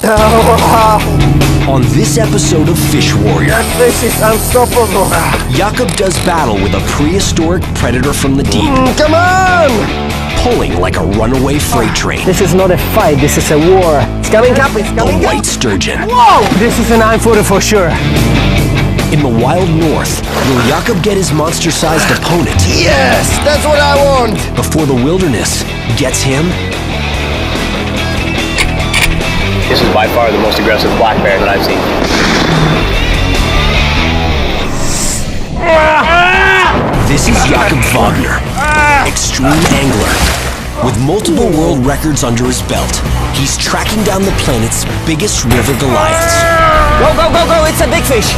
On this episode of Fish Warrior, That fish is unstoppable. Jakob does battle with a prehistoric predator from the deep, Come on! pulling like a runaway freight train. This is not a fight, this is a war. It's coming up, it's A coming up. white sturgeon. Whoa! This is a 9-footer for sure. In the wild north, will Jakob get his monster-sized opponent Yes, that's what I want. before the wilderness gets him? This is by far the most aggressive black bear that I've seen. This is Jakob Wagner, extreme angler. With multiple world records under his belt, he's tracking down the planet's biggest river Goliaths Go, go, go, go, it's a big fish.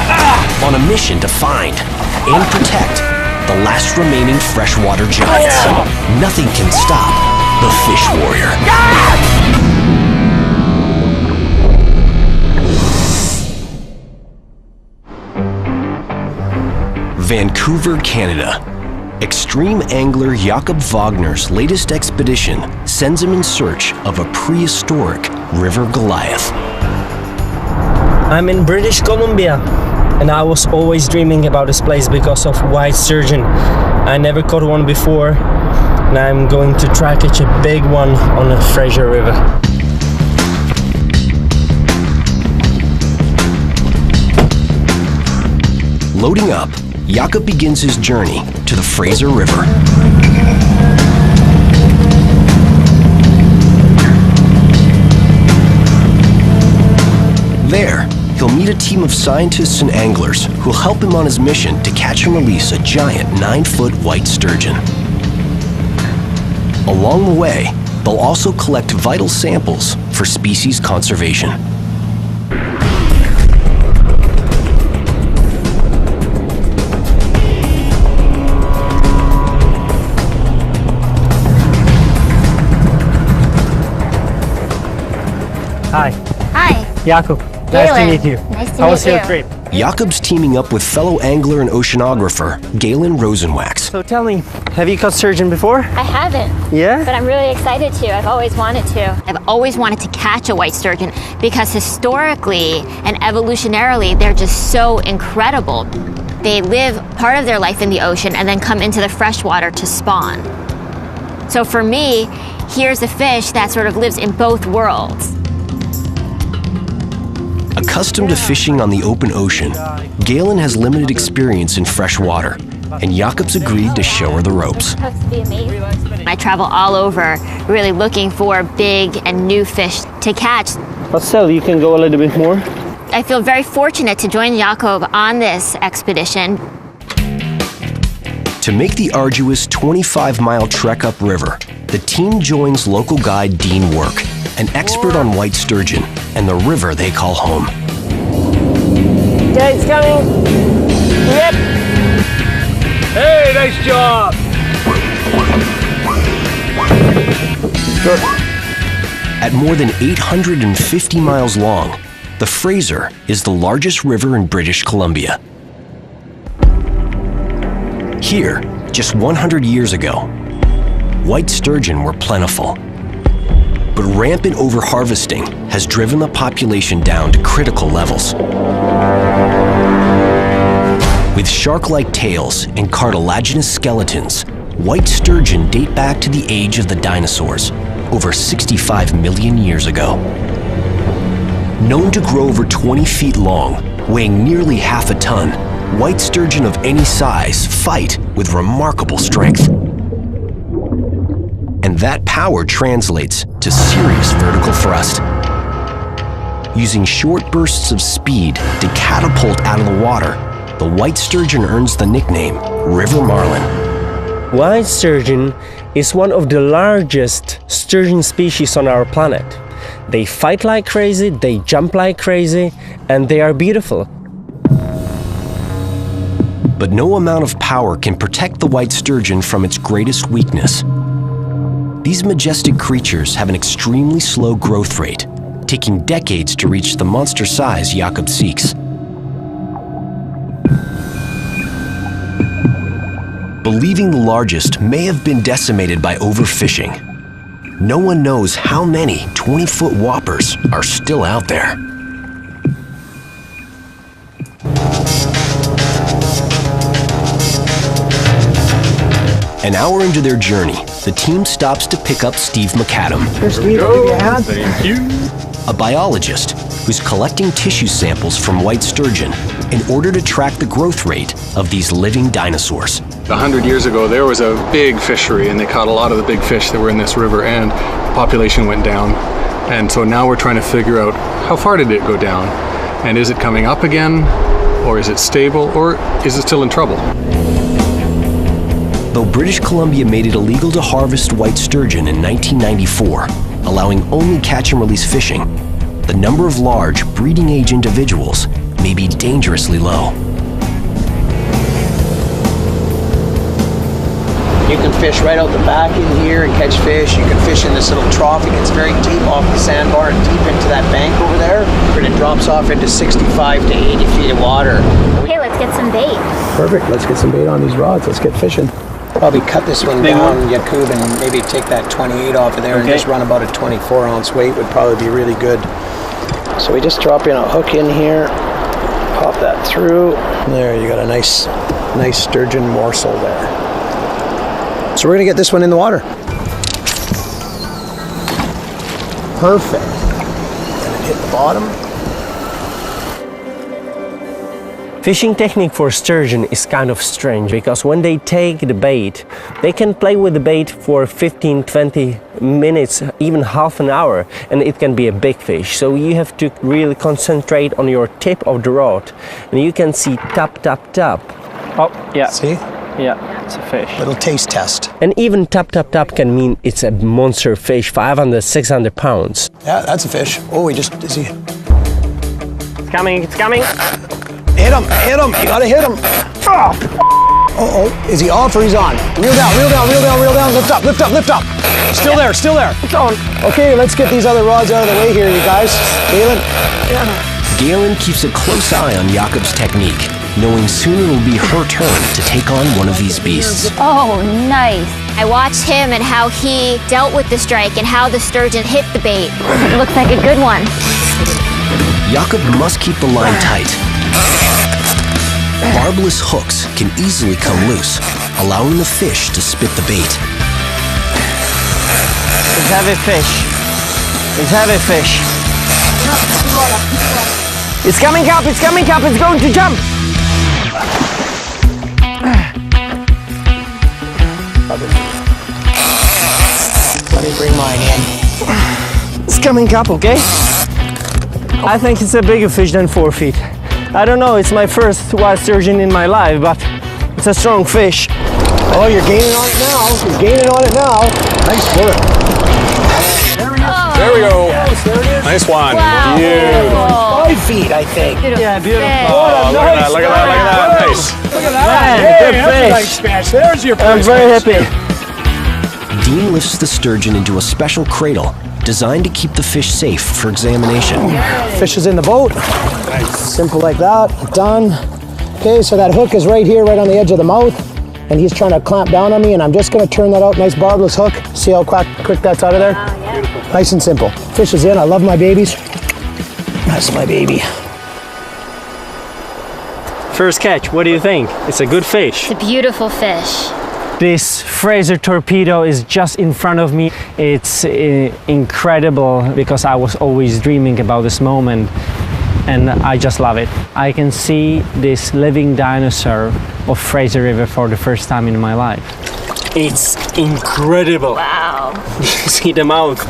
on a mission to find and protect the last remaining freshwater giants. Nothing can stop the Fish Warrior. Vancouver, Canada. Extreme angler Jakob Wagner's latest expedition sends him in search of a prehistoric river Goliath. I'm in British Columbia, and I was always dreaming about this place because of white sturgeon. I never caught one before, and I'm going to try catch a big one on the Fraser River. Loading up, Jakob begins his journey to the Fraser River. There, he'll meet a team of scientists and anglers who'll help him on his mission to catch and release a giant 9-foot white sturgeon. Along the way, they'll also collect vital samples for species conservation. Hi, Hi. Jakob. Nice to Galen. meet you. Nice to How was meet your you. trip? Jakob's teaming up with fellow angler and oceanographer Galen Rosenwax. So tell me, have you caught sturgeon before? I haven't, Yeah? but I'm really excited to. I've always wanted to. I've always wanted to catch a white sturgeon because historically and evolutionarily, they're just so incredible. They live part of their life in the ocean and then come into the freshwater to spawn. So for me, here's a fish that sort of lives in both worlds. Accustomed to fishing on the open ocean, Galen has limited experience in fresh water, and Jakob's agreed to show her the ropes. It's supposed to be amazing. I travel all over really looking for big and new fish to catch. But still, you can go a little bit more. I feel very fortunate to join Jakob on this expedition. To make the arduous 25-mile trek upriver, the team joins local guide Dean Work, an expert on white sturgeon and the river they call home. Okay, it's coming. Yep. Hey, nice job! Good. At more than 850 miles long, the Fraser is the largest river in British Columbia. Here, just 100 years ago, white sturgeon were plentiful. But rampant overharvesting has driven the population down to critical levels. With shark-like tails and cartilaginous skeletons, white sturgeon date back to the age of the dinosaurs, over 65 million years ago. Known to grow over 20 feet long, weighing nearly half a ton, white sturgeon of any size fight with remarkable strength. And that power translates to serious vertical thrust. Using short bursts of speed to catapult out of the water, the white sturgeon earns the nickname River Marlin. White sturgeon is one of the largest sturgeon species on our planet. They fight like crazy, they jump like crazy, and they are beautiful. But no amount of power can protect the white sturgeon from its greatest weakness. These majestic creatures have an extremely slow growth rate, taking decades to reach the monster size Jakob seeks. Believing the largest may have been decimated by overfishing, no one knows how many 20-foot whoppers are still out there. An hour into their journey, the team stops to pick up Steve McAdam, Thank you. a biologist who's collecting tissue samples from white sturgeon in order to track the growth rate of these living dinosaurs. 100 years ago, there was a big fishery, and they caught a lot of the big fish that were in this river, and the population went down. And so now we're trying to figure out how far did it go down, and is it coming up again, or is it stable, or is it still in trouble? Though British Columbia made it illegal to harvest white sturgeon in 1994, allowing only catch and release fishing, the number of large breeding age individuals may be dangerously low. You can fish right out the back in here and catch fish. You can fish in this little trough. It gets very deep off the sandbar and deep into that bank over there. And it drops off into 65 to 80 feet of water. Okay, let's get some bait. Perfect. Let's get some bait on these rods. Let's get fishing. Probably cut this one down, Yakub, and maybe take that 28 off of there and just run about a 24-ounce weight would probably be really good. So we just drop in a hook in here, pop that through. There, you got a nice sturgeon morsel there. So we're gonna get this one in the water. Perfect. And it hit the bottom. Fishing technique for sturgeon is kind of strange because when they take the bait, they can play with the bait for 15, 20 minutes, even half an hour, and it can be a big fish. So you have to really concentrate on your tip of the rod, and you can see tap, tap, tap. Oh, yeah. See? Yeah, it's a fish. Little taste test. And even tap, tap, tap can mean it's a monster fish, 500, 600 pounds. Yeah, that's a fish. Oh, is he? It's coming, it's coming. Hit him, you gotta hit him. Oh, is he off or he's on? Reel down, lift up. Still there. It's on. Okay, let's get these other rods out of the way here, you guys. Galen? Galen keeps a close eye on Jakob's technique, knowing soon it'll be her turn to take on one of these beasts. Oh, nice. I watched him and how he dealt with the strike and how the sturgeon hit the bait. It looks like a good one. Jakob must keep the line tight. Barbless hooks can easily come loose, allowing the fish to spit the bait. It's heavy fish. It's coming up, it's going to jump. Let me bring mine in. It's coming up, okay? I think it's a bigger fish than 4 feet. I don't know, it's my first wild sturgeon in my life, but it's a strong fish. Oh, you're gaining on it now. Nice work. There we go. Nice one. Wow. Beautiful. 5 feet, I think. Yeah, beautiful. Oh, look at that. Nice. Good fish. There's your I'm very happy. Dean lifts the sturgeon into a special cradle designed to keep the fish safe for examination. Fish is in the boat. Simple like that. Done. Okay, so that hook is right here, right on the edge of the mouth, and he's trying to clamp down on me, and I'm just going to turn that out. Nice barbless hook. See how quick that's out of there? Nice and simple. Fish is in. I love my babies. That's my baby. First catch, what do you think? It's a good fish. It's a beautiful fish. This Fraser torpedo is just in front of me. It's incredible because I was always dreaming about this moment, and I just love it. I can see this living dinosaur of Fraser River for the first time in my life. It's incredible. Wow. See the mouth.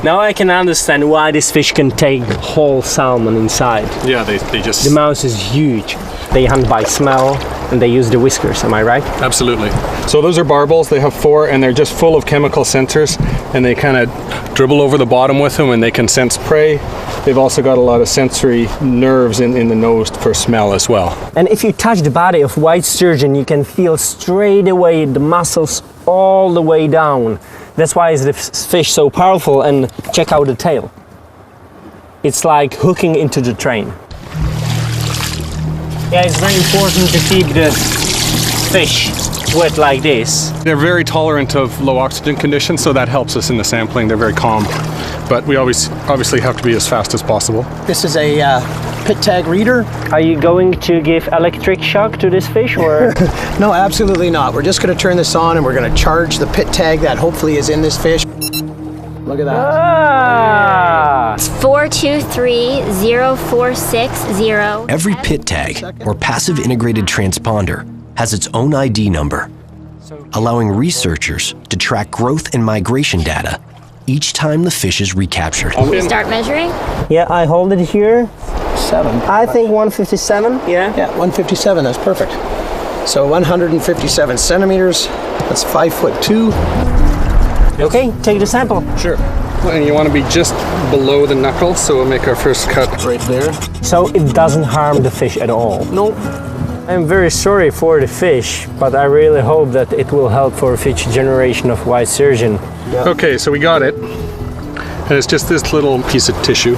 Now I can understand why this fish can take whole salmon inside. Yeah, they just... The mouth is huge. They hunt by smell and they use the whiskers, am I right? Absolutely. So those are barbels. They have 4, and they're just full of chemical sensors, and they kind of dribble over the bottom with them, and they can sense prey. They've also got a lot of sensory nerves in the nose for smell as well. And if you touch the body of white sturgeon, you can feel straight away the muscles all the way down. That's why is the fish so powerful, and check out the tail. It's like hooking into the train. Yeah, it's very important to keep the fish wet like this. They're very tolerant of low oxygen conditions, so that helps us in the sampling. They're very calm. But we obviously have to be as fast as possible. This is a pit tag reader. Are you going to give electric shock to this fish or? No, absolutely not. We're just going to turn this on and we're going to charge the pit tag that hopefully is in this fish. Look at that. Ah! It's 4230460. Every pit tag, or passive integrated transponder, has its own ID number, allowing researchers to track growth and migration data each time the fish is recaptured. Start measuring. Yeah, I hold it here. 7. I think 157. Yeah. Yeah, 157, that's perfect. So 157 centimeters, that's 5'2". Okay, take the sample. Sure. And you want to be just below the knuckle, so we'll make our first cut right there. So it doesn't harm the fish at all? No. I'm very sorry for the fish, but I really hope that it will help for a future generation of white sturgeon. Yeah. Okay, so we got it. And it's just this little piece of tissue.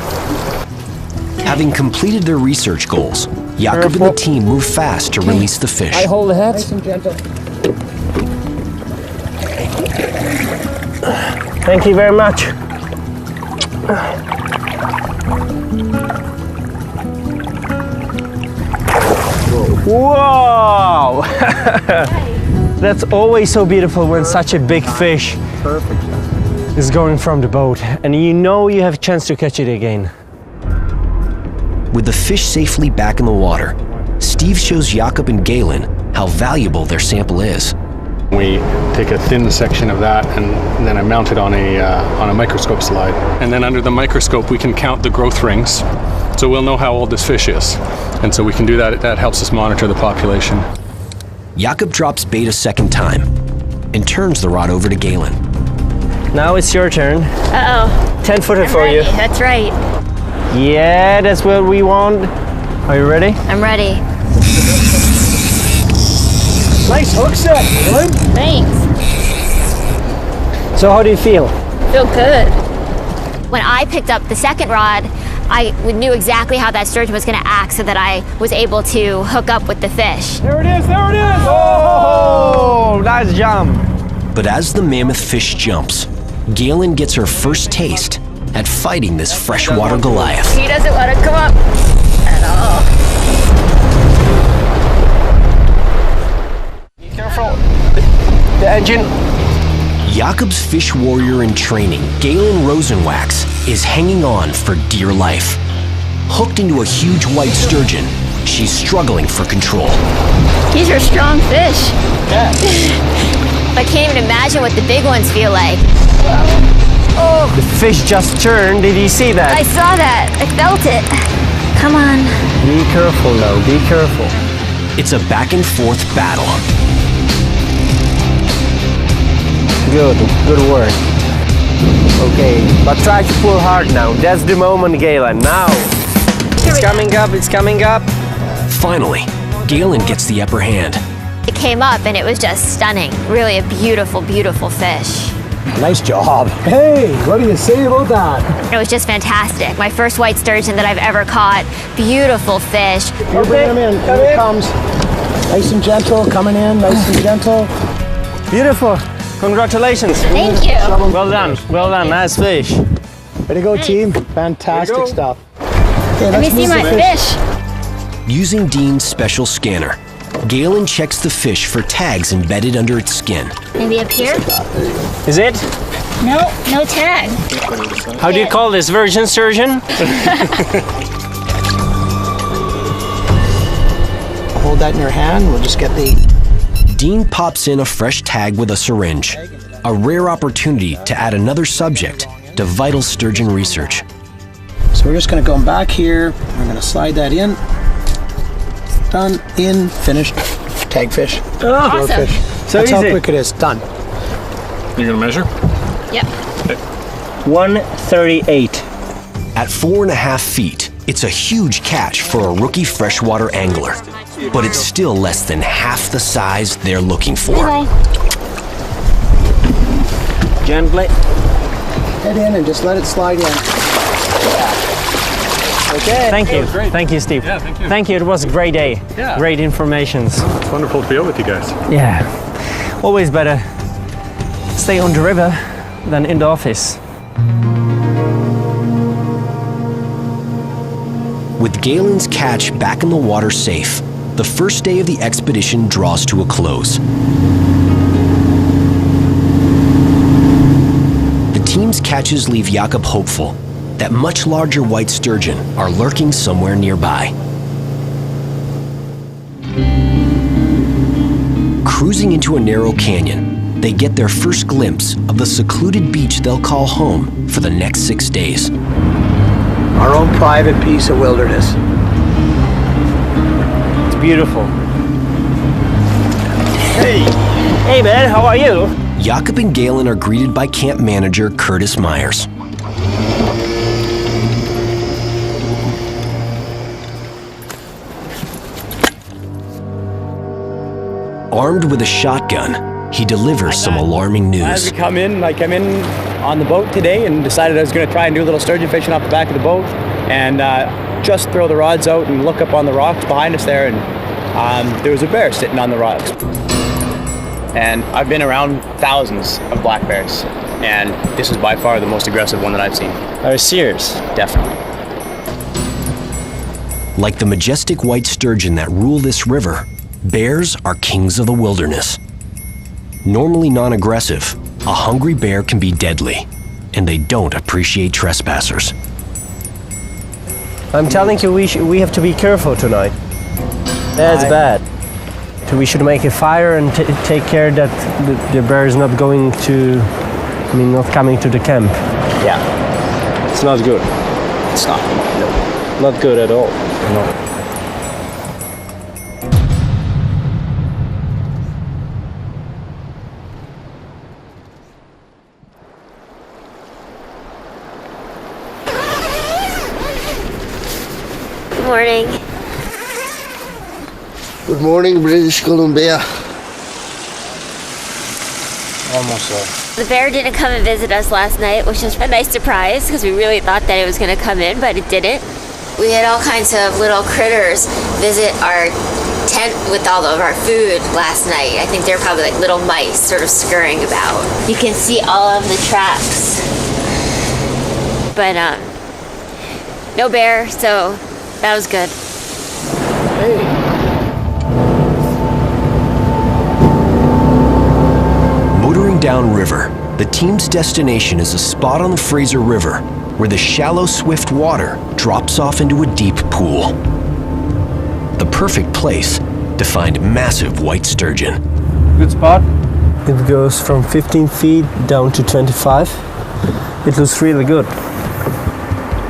Having completed their research goals, Jakob and the team move fast to release the fish. I hold the head. Nice and gentle. Thank you very much. Whoa! That's always so beautiful when such a big fish is going from the boat, and you know you have a chance to catch it again. With the fish safely back in the water, Steve shows Jakob and Galen how valuable their sample is. We take a thin section of that and then I mount it on a microscope slide. And then under the microscope we can count the growth rings. So we'll know how old this fish is. And so we can do that. That helps us monitor the population. Jakob drops bait a second time and turns the rod over to Galen. Now it's your turn. Uh-oh. 10-footer I'm for ready. you. That's right. Yeah, that's what we want. Are you ready? I'm ready. Nice hook set, Galen. Thanks. So how do you feel? Feel good. When I picked up the second rod, I knew exactly how that sturgeon was going to act so that I was able to hook up with the fish. There it is, there it is! Oh, nice jump. But as the mammoth fish jumps, Galen gets her first taste at fighting this freshwater Goliath. He doesn't want to come up at all. Be careful. The engine. Jakob's fish warrior in training, Galen Rosenwax, is hanging on for dear life. Hooked into a huge white sturgeon, she's struggling for control. These are strong fish. Yeah. I can't even imagine what the big ones feel like. Oh, the fish just turned. Did you see that? I saw that. I felt it. Come on. Be careful now, be careful. It's a back and forth battle. Good work. Okay, but try to pull hard now. That's the moment, Galen. Now. It's coming up, it's coming up. Finally, Galen gets the upper hand. It came up and it was just stunning. Really a beautiful, beautiful fish. Nice job. Hey, what do you say about that? It was just fantastic. My first white sturgeon that I've ever caught. Beautiful fish. You're bringing him in. Here it comes. Nice and gentle, coming in, nice and gentle. Beautiful. Congratulations. Thank you. Well done. Well done. Nice fish. Way to go, team. Fantastic stuff. Okay, Let me see my fish. Using Dean's special scanner, Galen checks the fish for tags embedded under its skin. Maybe up here? Is it? No, no tag. How do you call this? Virgin sturgeon? Hold that in your hand. We'll just get the... Dean pops in a fresh tag with a syringe, a rare opportunity to add another subject to vital sturgeon research. So we're just going to go back here. We're going to slide that in. Done. In. Finished. Tag fish. Oh, awesome. Fish. So That's easy. how quick it is. Done. You're gonna measure? Yep. 138. At 4.5 feet, it's a huge catch for a rookie freshwater angler, but it's still less than half the size they're looking for. Bye-bye. Gently. Head in and just let it slide in. Okay. Thank you. Thank you, Steve. Yeah, thank you. Thank you. It was a great day. Yeah. Great informations. It's wonderful to be out with you guys. Yeah. Always better stay on the river than in the office. With Galen's catch back in the water safe, the first day of the expedition draws to a close. The team's catches leave Jakob hopeful that much larger white sturgeon are lurking somewhere nearby. Cruising into a narrow canyon, they get their first glimpse of the secluded beach they'll call home for the next 6 days. Our own private piece of wilderness. It's beautiful. Hey! Hey man, how are you? Jakob and Galen are greeted by camp manager Curtis Myers. Armed with a shotgun, he delivers some alarming As news. we come in, I came in on the boat today and decided I was going to try and do a little sturgeon fishing off the back of the boat and just throw the rods out and look up on the rocks behind us there, and there was a bear sitting on the rocks. And I've been around thousands of black bears, and this is by far the most aggressive one that I've seen. Are you serious? Definitely. Like the majestic white sturgeon that rule this river, bears are kings of the wilderness. Normally non-aggressive, a hungry bear can be deadly, and they don't appreciate trespassers. I'm telling you, we have to be careful tonight. That's bad. So we should make a fire and take care that the bear is not going to, not coming to the camp. Yeah, It's not good. it's not. No. Not good at all. No. Good morning. Good morning, British Columbia. Almost there. The bear didn't come and visit us last night, which was a nice surprise because we really thought that it was going to come in, but it didn't. We had all kinds of little critters visit our tent with all of our food last night. I think they're probably like little mice sort of scurrying about. You can see all of the tracks. But no bear, so that was good. Motoring downriver, the team's destination is a spot on the Fraser River where the shallow, swift water drops off into a deep pool. The perfect place to find massive white sturgeon. Good spot. It goes from 15 feet down to 25. It looks really good.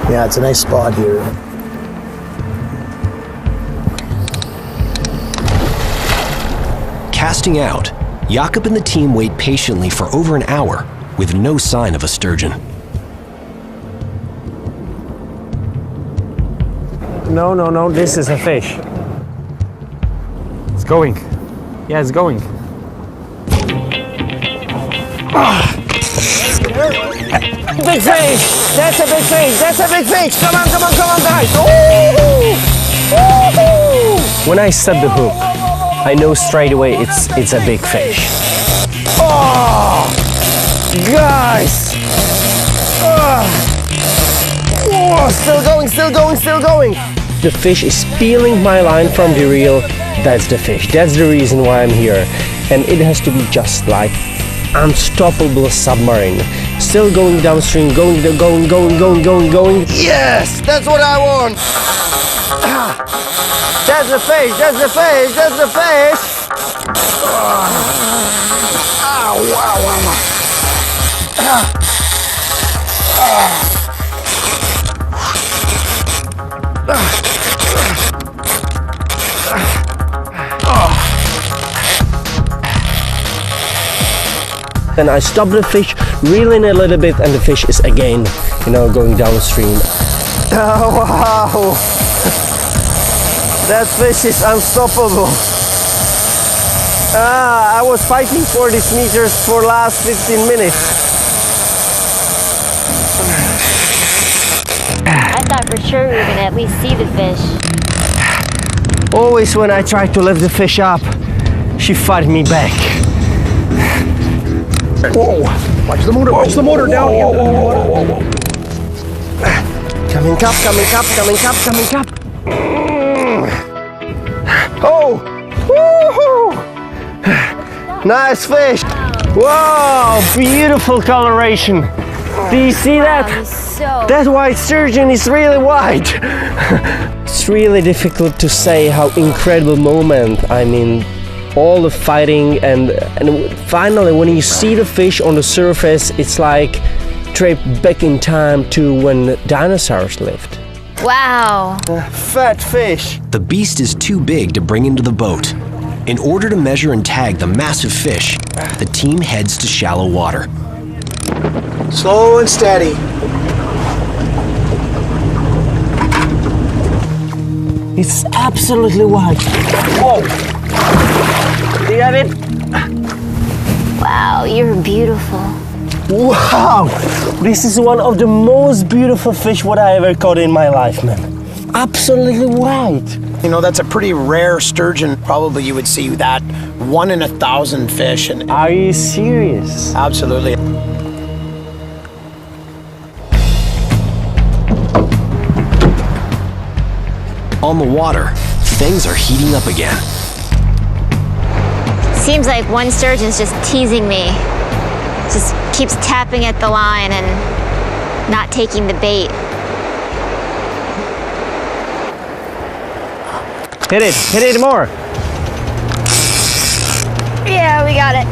Yeah, it's a nice spot here. Casting out, Jakob and the team wait patiently for over an hour with no sign of a sturgeon. No, this is a fish. It's going. Yeah, it's going. Big fish! That's a big fish! That's a big fish! Come on, guys! Ooh! When I set the hook, I know straight away it's a big fish. Oh! Guys! Oh, still going! The fish is peeling my line from the reel. That's the fish. That's the reason why I'm here. And it has to be just like unstoppable submarine. Still going downstream, going. Yes, that's what I want. That's the fish. Then I stop the fish, reel in a little bit, and the fish is again, going downstream. Oh, wow! That fish is unstoppable. I was fighting for these meters for last 15 minutes. I thought for sure we were going to at least see the fish. Always when I try to lift the fish up, she fight me back. Whoa! Watch the motor, watch the motor down. Whoa. Coming up, coming up, coming up, coming up. Oh! Woohoo! Nice fish! Wow, beautiful coloration. Do you see that? That white sturgeon is really white. It's really difficult to say how incredible moment. I mean, all the fighting and finally when you see the fish on the surface, it's like trip back in time to when dinosaurs lived. Wow. Fat fish. The beast is too big to bring into the boat. In order to measure and tag the massive fish, the team heads to shallow water. Slow and steady. It's absolutely white. Whoa! You got it? Wow, you're beautiful. Wow! This is one of the most beautiful fish what I ever caught in my life, man. Absolutely white. You know, that's a pretty rare sturgeon. Probably you would see that 1 in 1,000 fish. And Are you serious? absolutely. On the water, things are heating up again. Seems like one sturgeon's just teasing me. Just keeps tapping at the line and not taking the bait. Hit it more. Yeah, we got it.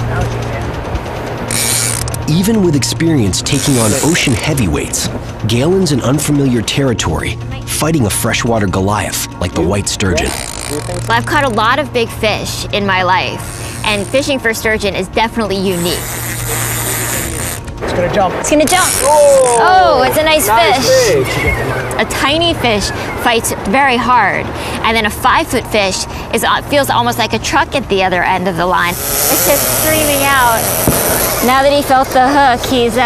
Even with experience taking on ocean heavyweights, Galen's in unfamiliar territory, fighting a freshwater Goliath like the white sturgeon. Well, I've caught a lot of big fish in my life, and fishing for sturgeon is definitely unique. It's gonna jump. It's gonna jump. Oh, it's a nice fish. A tiny fish fights very hard, and then a 5-foot fish feels almost like a truck at the other end of the line. It's just screaming out. Now that he felt the hook, he's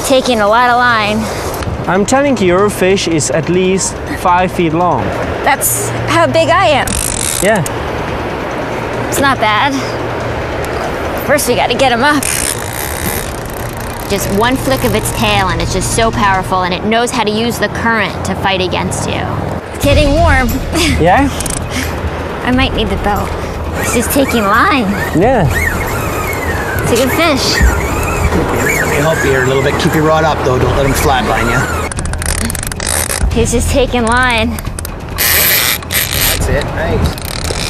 taking a lot of line. I'm telling you, your fish is at least 5 feet long. That's how big I am. Yeah. It's not bad. First, we gotta get him up. Just one flick of its tail and it's just so powerful, and it knows how to use the current to fight against you. It's getting warm. Yeah? I might need the boat. It's just taking line. Yeah. It's a good fish. Let me help you here a little bit. Keep your rod up though. Don't let him flatline you. He's just taking line. That's it. Nice.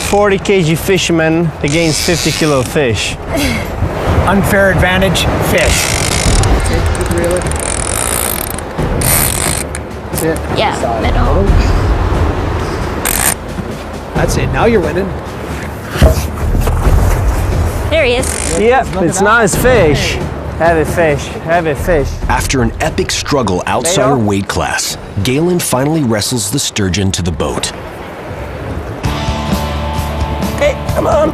40 kg fisherman against 50 kilo fish. Unfair advantage, fish. That's it. Keep reeling. That's it. Yeah, middle. That's it. Now you're winning. There he is. Yep, it's nice fish. Heavy fish, heavy fish. After an epic struggle outside her weight class, Galen finally wrestles the sturgeon to the boat. Hey, come on.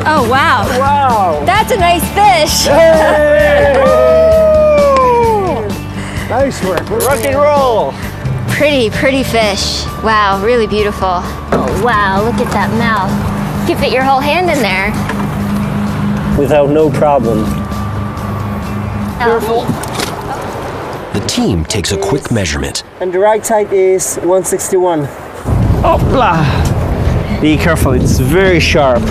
Oh, wow. Wow. That's a nice fish. Nice work. Rock and roll. Pretty fish. Wow, really beautiful. Oh, wow, look at that mouth. You can fit your whole hand in there. Without no problem. Careful. The team takes a quick measurement. And the right side is 161. Hopla. Be careful, it's very sharp.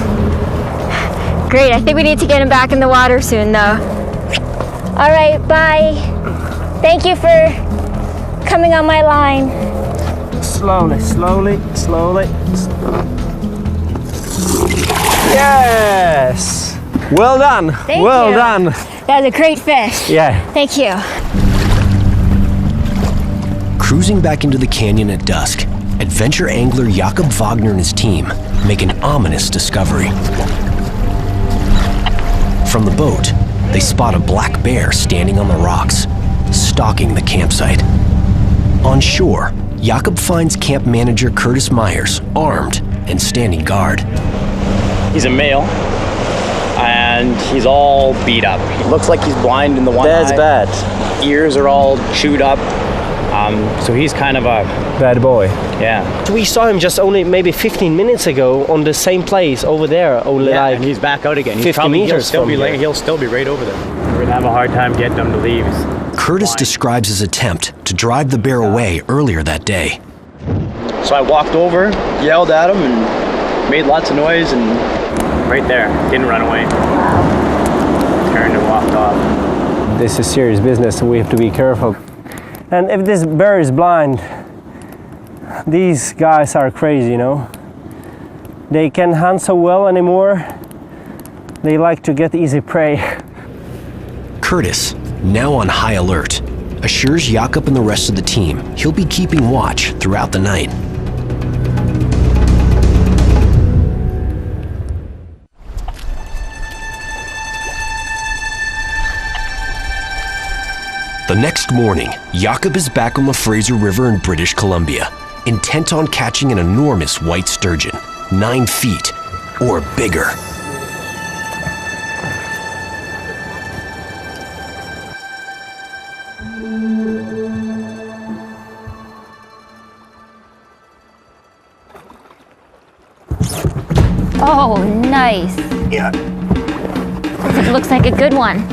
Great, I think we need to get him back in the water soon, though. All right, bye. Thank you for coming on my line. Slowly. Yes! Well done. Thank well you. done. That was a great fish. Yeah. Thank you. Cruising back into the canyon at dusk, adventure angler Jakob Wagner and his team make an ominous discovery. From the boat, they spot a black bear standing on the rocks, stalking the campsite. On shore, Jakob finds camp manager Curtis Myers armed and standing guard. He's a male, and he's all beat up. He looks like he's blind in the one eye. That's bad. Ears are all chewed up. So he's kind of a bad boy. Yeah. We saw him just only maybe 15 minutes ago on the same place over there, only like and he's back out again. 50 meters he'll from still be right over there. We're gonna have a hard time getting him to leave. Curtis describes his attempt to drive the bear away earlier that day. So I walked over, yelled at him, and made lots of noise, and right there, didn't run away. Turned and walked off. This is serious business, so we have to be careful. And if this bear is blind, these guys are crazy, you know. They can't hunt so well anymore. They like to get easy prey. Curtis, now on high alert, assures Jakob and the rest of the team he'll be keeping watch throughout the night. The next morning, Jakob is back on the Fraser River in British Columbia, intent on catching an enormous white sturgeon, 9 feet or bigger. Oh, nice. Yeah. It looks like a good one.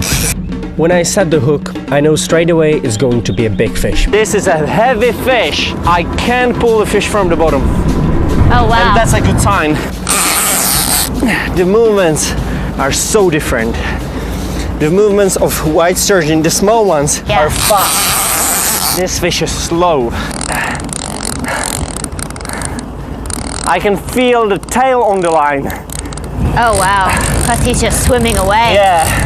When I set the hook, I know straight away it's going to be a big fish. This is a heavy fish. I can't pull the fish from the bottom. Oh, wow. And that's a good sign. The movements are so different. The movements of white sturgeon, the small ones, are fast. This fish is slow. I can feel the tail on the line. Oh, wow. Plus he's just swimming away. Yeah.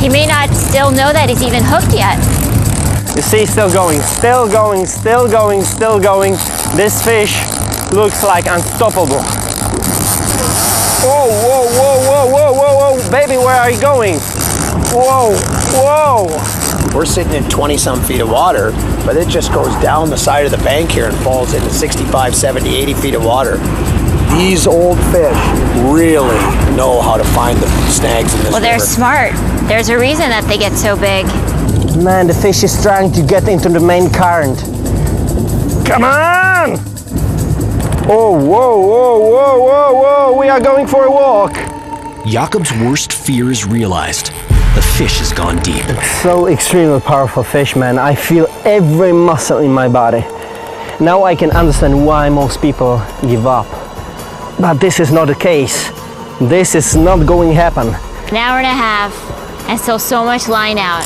He may not still know that he's even hooked yet. You see, still going, still going, still going, still going. This fish looks like unstoppable. Whoa, whoa, whoa, whoa, whoa, whoa, whoa. Baby, where are you going? Whoa, whoa. We're sitting in 20-some feet of water, but it just goes down the side of the bank here and falls into 65, 70, 80 feet of water. These old fish really know how to find the snags in this river. Well, they're smart. There's a reason that they get so big. Man, the fish is trying to get into the main current. Come on! Oh, whoa, whoa, whoa, whoa, whoa, we are going for a walk. Jakob's worst fear is realized. The fish has gone deep. So extremely powerful fish, man. I feel every muscle in my body. Now I can understand why most people give up. But this is not the case. This is not going to happen. An hour and a half, and still so much line out.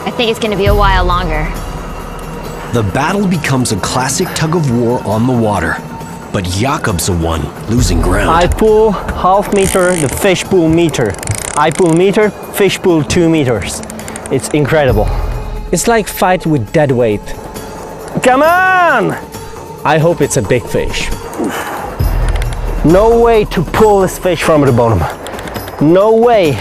I think it's going to be a while longer. The battle becomes a classic tug of war on the water, but Jakob's the one losing ground. I pull half meter, the fish pull meter. I pull meter, fish pull 2 meters. It's incredible. It's like fight with dead weight. Come on! I hope it's a big fish. No way to pull this fish from the bottom. No way.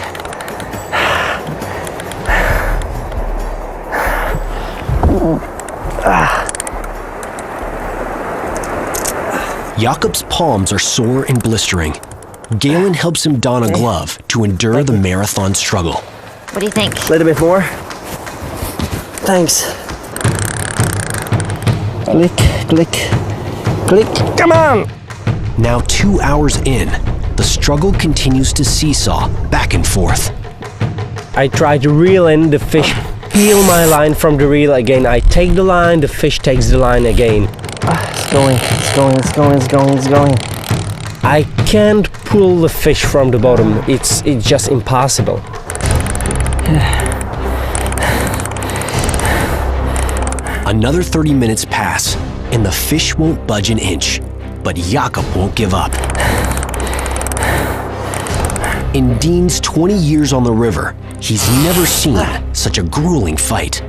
Jakob's palms are sore and blistering. Galen helps him don a glove to endure the marathon struggle. What do you think? A little bit more. Thanks. Click, click, click. Come on! Now 2 hours in, the struggle continues to seesaw back and forth. I try to reel in the fish, peel my line from the reel again. I take the line, the fish takes the line again. It's going, it's going, it's going, it's going, it's going. I can't pull the fish from the bottom. It's just impossible. Another 30 minutes pass, and the fish won't budge an inch, but Jakob won't give up. In Dean's 20 years on the river, he's never seen such a grueling fight.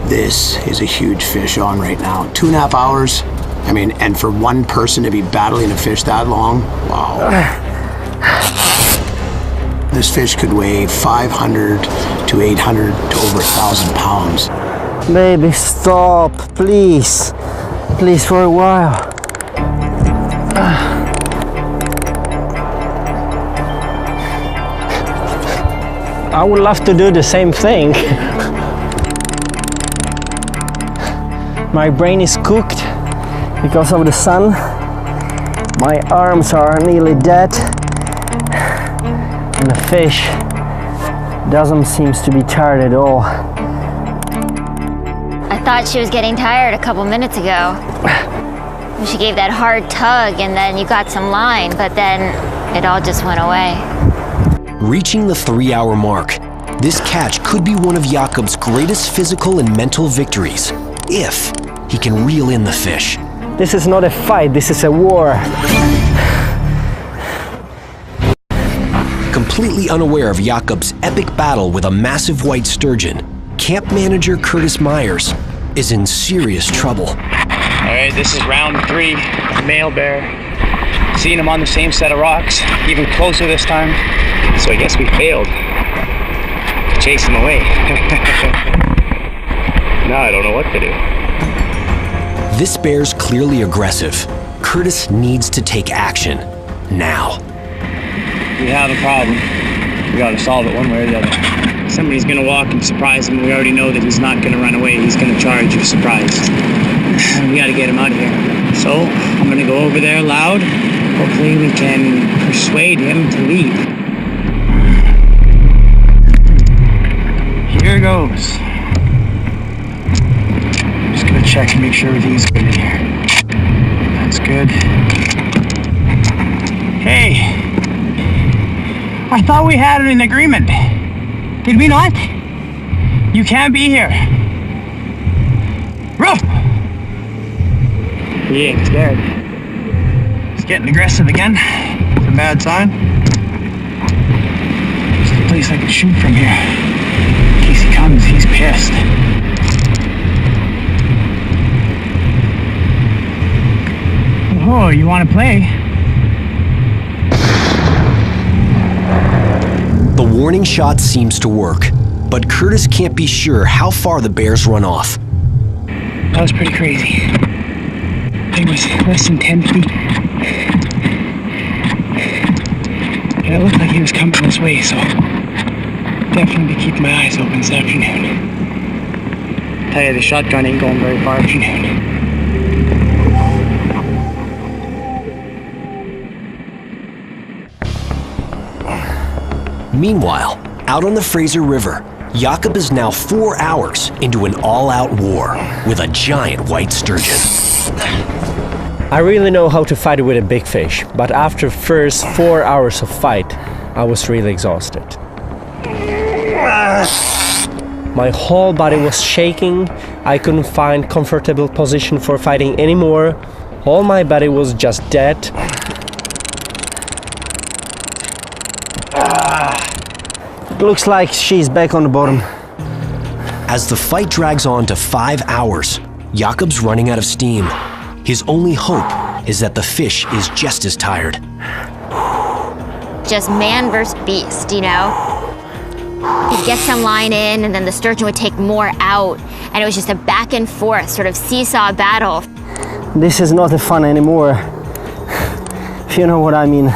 This is a huge fish on right now. 2.5 hours. I mean, and for one person to be battling a fish that long, wow. This fish could weigh 500 to 800 to over 1,000 pounds. Baby, stop, please. Please, for a while. I would love to do the same thing. My brain is cooked because of the sun. My arms are nearly dead. And the fish doesn't seem to be tired at all. I thought she was getting tired a couple minutes ago. She gave that hard tug and then you got some line, but then it all just went away. Reaching the 3-hour mark, this catch could be one of Jakob's greatest physical and mental victories, if he can reel in the fish. This is not a fight, this is a war. Completely unaware of Jakob's epic battle with a massive white sturgeon, camp manager Curtis Myers is in serious trouble. All right, this is round 3, male bear. Seeing him on the same set of rocks, even closer this time. So I guess we failed to chase him away. Now I don't know what to do. This bear's clearly aggressive. Curtis needs to take action, now. We have a problem. We gotta solve it one way or the other. Somebody's gonna walk and surprise him. We already know that he's not gonna run away. He's gonna charge if surprised. We gotta get him out of here. So I'm gonna go over there loud. Hopefully we can persuade him to leave. Here goes. Just gonna check and make sure everything's good in here. That's good. Hey! I thought we had an agreement. Did we not? You can't be here. Ruff! He ain't scared. He's getting aggressive again. It's a bad sign. There's a place I can shoot from here. In case he comes, he's pissed. Oh, you want to play? The warning shot seems to work, but Curtis can't be sure how far the bears run off. That was pretty crazy. It was less than 10 feet. And it looked like he was coming this way, so definitely keep my eyes open this afternoon. Tell you, the shotgun ain't going very far afternoon. Meanwhile, out on the Fraser River, Jakob is now 4 hours into an all-out war with a giant white sturgeon. I really know how to fight with a big fish, but after first 4 hours of fight, I was really exhausted. My whole body was shaking. I couldn't find comfortable position for fighting anymore. All my body was just dead. Looks like she's back on the bottom. As the fight drags on to 5 hours, Jakob's running out of steam. His only hope is that the fish is just as tired. Just man versus beast, you know? He'd get some line in and then the sturgeon would take more out. And it was just a back and forth sort of seesaw battle. This is not fun anymore, if you know what I mean.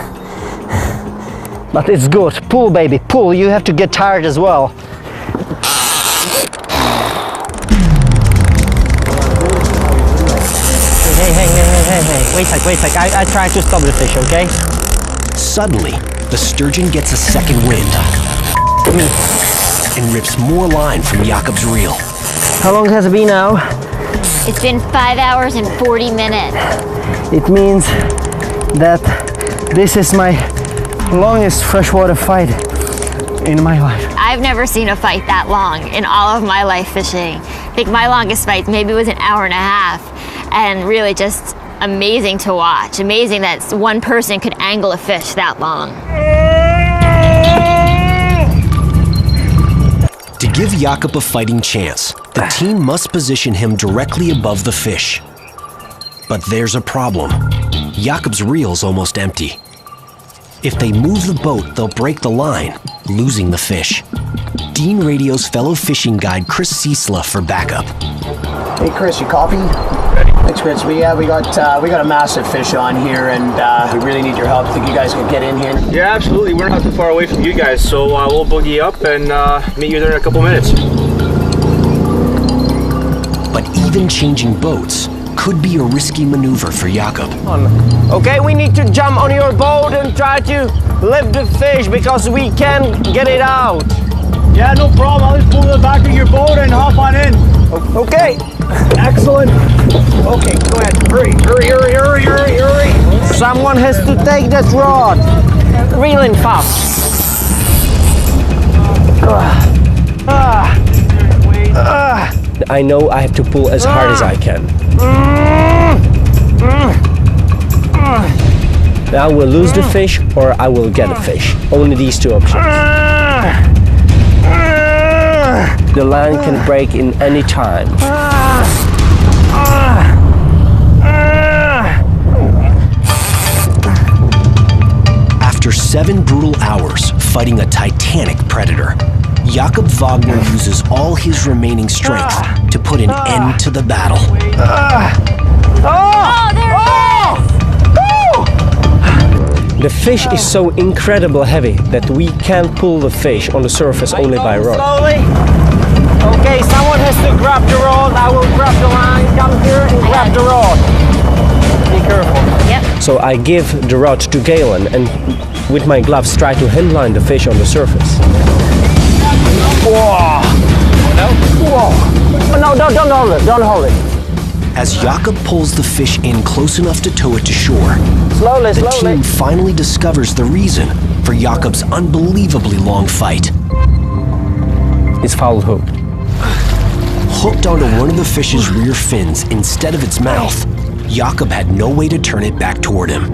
But it's good. Pull, baby, pull. You have to get tired as well. Hey. Wait a sec. I try to stop the fish, okay? Suddenly, the sturgeon gets a second wind and rips more line from Jakob's reel. How long has it been now? It's been 5 hours and 40 minutes. It means that this is my longest freshwater fight in my life. I've never seen a fight that long in all of my life fishing. I think my longest fight maybe was an hour and a half, and really just amazing to watch. Amazing that one person could angle a fish that long. To give Jakob a fighting chance, the team must position him directly above the fish. But there's a problem. Jakob's reel's almost empty. If they move the boat, they'll break the line, losing the fish. Dean radios fellow fishing guide Chris Ciesla for backup. Hey Chris, you copy? ready. Thanks, Chris. We got a massive fish on here, and we really need your help. Think you guys can get in here? Yeah, absolutely. We're not too far away from you guys, so we'll boogie up and meet you there in a couple minutes. But even changing boats could be a risky maneuver for Jakob. Okay, we need to jump on your boat and try to lift the fish because we can't get it out. Yeah, no problem. I'll just pull to the back of your boat and hop on in. Okay. Excellent. Okay, go ahead. Hurry. Someone has to take that rod. Reeling fast. I know I have to pull as hard as I can. I will lose the fish or I will get a fish. Only these two options. The line can break in any time. After 7 brutal hours fighting a titanic predator, Jakob Wagner uses all his remaining strength to put an end to the battle. Oh, there it is! The fish is so incredibly heavy that we can't pull the fish on the surface only by rod. Slowly. Okay, someone has to grab the rod. I will grab the line, come here and grab the rod. Be careful. Yep. So I give the rod to Galen and with my gloves try to handline the fish on the surface. Whoa! Whoa! No, don't hold it. As Jakob pulls the fish in close enough to tow it to shore, Slowly. the team finally discovers the reason for Jakob's unbelievably long fight. It's foul hook. Hooked onto one of the fish's rear fins instead of its mouth, Jakob had no way to turn it back toward him.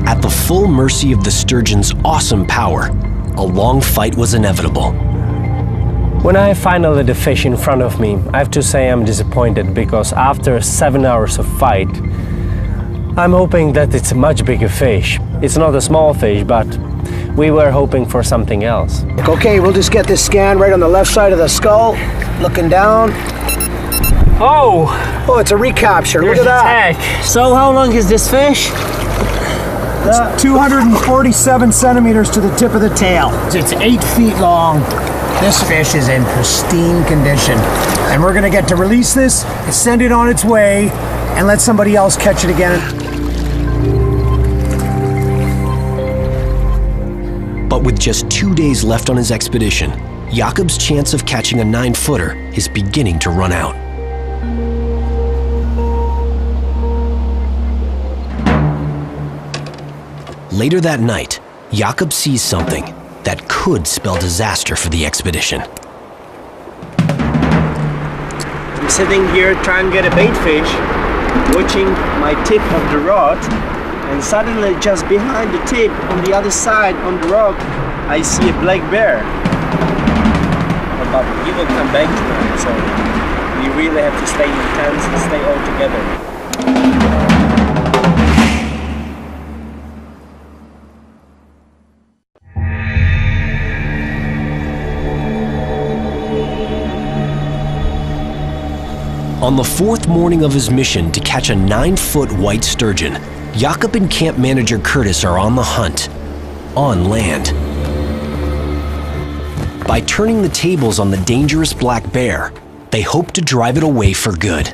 At the full mercy of the sturgeon's awesome power, a long fight was inevitable. When I finally had the fish in front of me, I have to say I'm disappointed because after 7 hours of fight, I'm hoping that it's a much bigger fish. It's not a small fish, but we were hoping for something else. Okay, we'll just get this scan right on the left side of the skull. Looking down. Oh, it's a recapture. Look at that. So how long is this fish? 247 centimeters to the tip of the tail. It's 8 feet long. This fish is in pristine condition. And we're gonna get to release this, send it on its way, and let somebody else catch it again. But with just 2 days left on his expedition, Jakob's chance of catching a 9-footer is beginning to run out. Later that night, Jakob sees something that could spell disaster for the expedition. I'm sitting here trying to get a bait fish, watching my tip of the rod, and suddenly just behind the tip, on the other side, on the rock, I see a black bear. But he will come back tonight, so we really have to stay intense and stay all together. On the 4th morning of his mission to catch a 9-foot white sturgeon, Jakob and camp manager Curtis are on the hunt, on land. By turning the tables on the dangerous black bear, they hope to drive it away for good.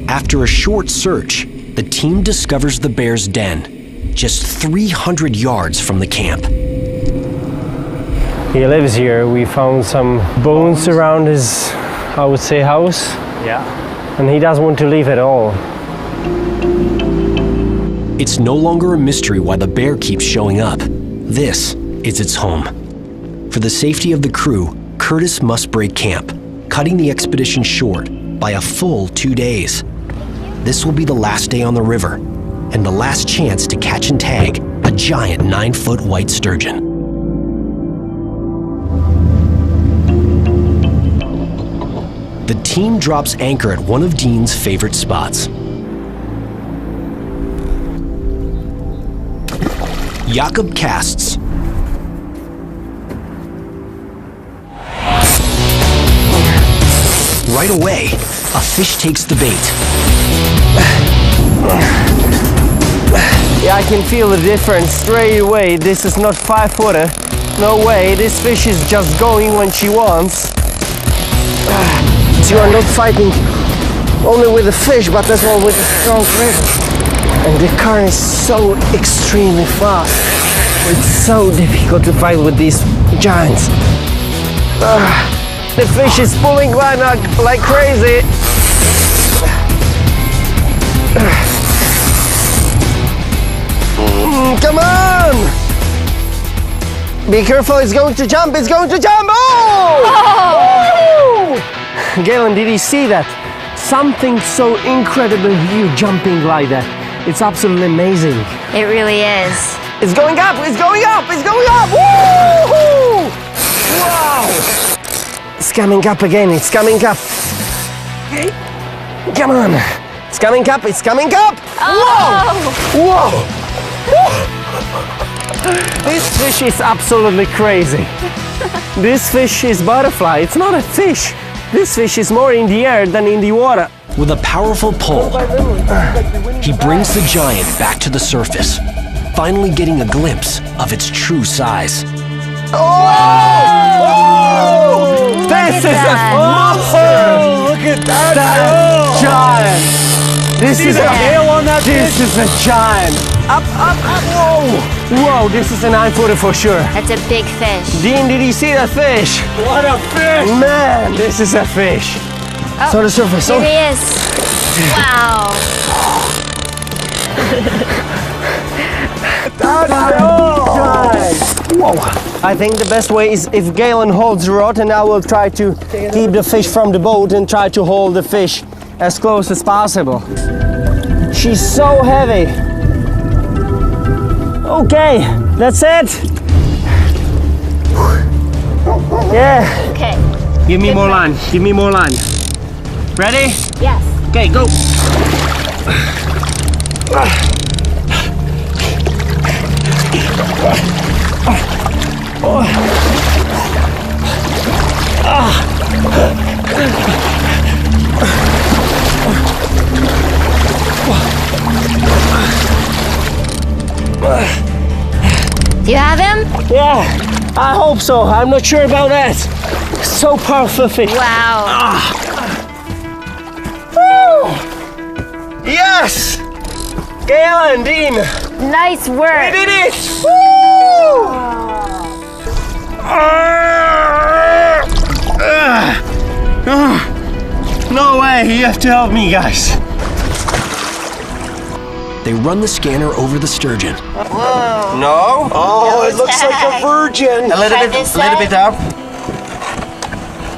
After a short search, the team discovers the bear's den, just 300 yards from the camp. He lives here. We found some bones around his, I would say, house. Yeah. And he doesn't want to leave at all. It's no longer a mystery why the bear keeps showing up. This is its home. For the safety of the crew, Curtis must break camp, cutting the expedition short by a full 2 days. This will be the last day on the river, and the last chance to catch and tag a giant 9-foot white sturgeon. The team drops anchor at one of Dean's favorite spots. Jakob casts, Right away, a fish takes the bait. Yeah, I can feel the difference straight away. This is not 5-footer. No way, this fish is just going when she wants. You are not fighting only with the fish, but as well with the strong river. And the current is so extremely fast. It's so difficult to fight with these giants. The fish is pulling like crazy. Come on! Be careful, it's going to jump, it's going to jump! Oh! Galen, did you see that? Something so incredible huge jumping like that. It's absolutely amazing. It really is. It's going up, it's going up, it's going up! Woo! Wow! It's coming up again, it's coming up. Okay. Come on. It's coming up, it's coming up! Oh. Whoa! Whoa! This fish is absolutely crazy. This fish is butterfly, it's not a fish. This fish is more in the air than in the water. With a powerful pull, he brings the giant back to the surface, finally getting a glimpse of its true size. Oh! This is a monster! Look at that giant! This is a giant! Up, up, up! Whoa! Whoa, this is a 9-footer for sure. That's a big fish. Dean, did you see that fish? What a fish! Man, this is a fish. Oh, So the surface. here he is. Wow. Whoa. I think the best way is if Galen holds the rod and I will try to keep the fish from the boat and try to hold the fish as close as possible. She's so heavy. Okay, that's it. Yeah. Okay. Give me more line. Give me more line. Ready? Yes. Okay, go. Do you have him? Yeah, I hope so. I'm not sure about that. So powerful fish. Wow. Yes! Galen, Dean, Nice we work. did it! Woo! No way, you have to help me, guys. They run the scanner over the sturgeon. No? Oh, it looks like a virgin. A little bit up.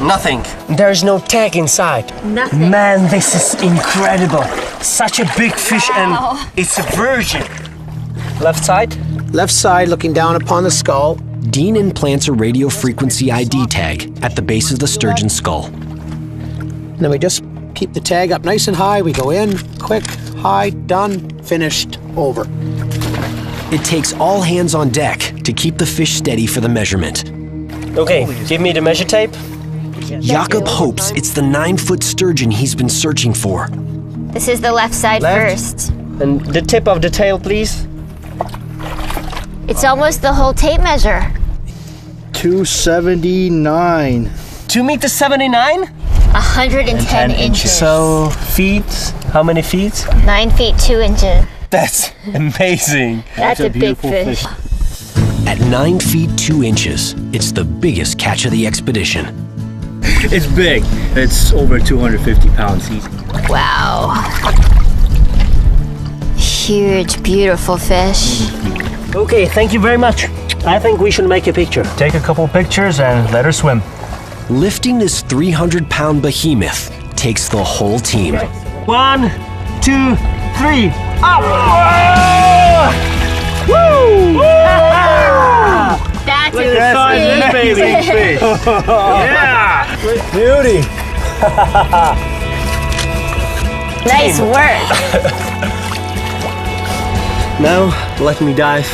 Nothing. There's no tag inside. Nothing. Man, this is incredible. Such a big fish and it's a virgin. Left side? Left side looking down upon the skull. Dean implants a radio frequency ID tag at the base of the sturgeon skull. And then we just keep the tag up nice and high. We go in, quick, high, done, finished, over. It takes all hands on deck to keep the fish steady for the measurement. Okay, give me the measure tape. Jakob hopes it's the 9-foot sturgeon he's been searching for. This is the left side Left. first. And the tip of the tail, please. It's almost the whole tape measure. 279. 2.79 meters? 110 inches. So, feet, how many feet? 9 feet 2 inches. That's amazing. That's a big fish. At 9 feet 2 inches, it's the biggest catch of the expedition. It's big. It's over 250 pounds easy. Wow. Huge, beautiful fish. Okay, thank you very much. I think we should make a picture. Take a couple pictures and let her swim. Lifting this 300-pound behemoth takes the whole team. 1, 2, 3, up! Woo! That's Look a at that big fish. Yeah! Beauty! Nice work. Now, let me dive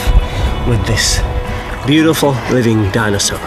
with this beautiful living dinosaur.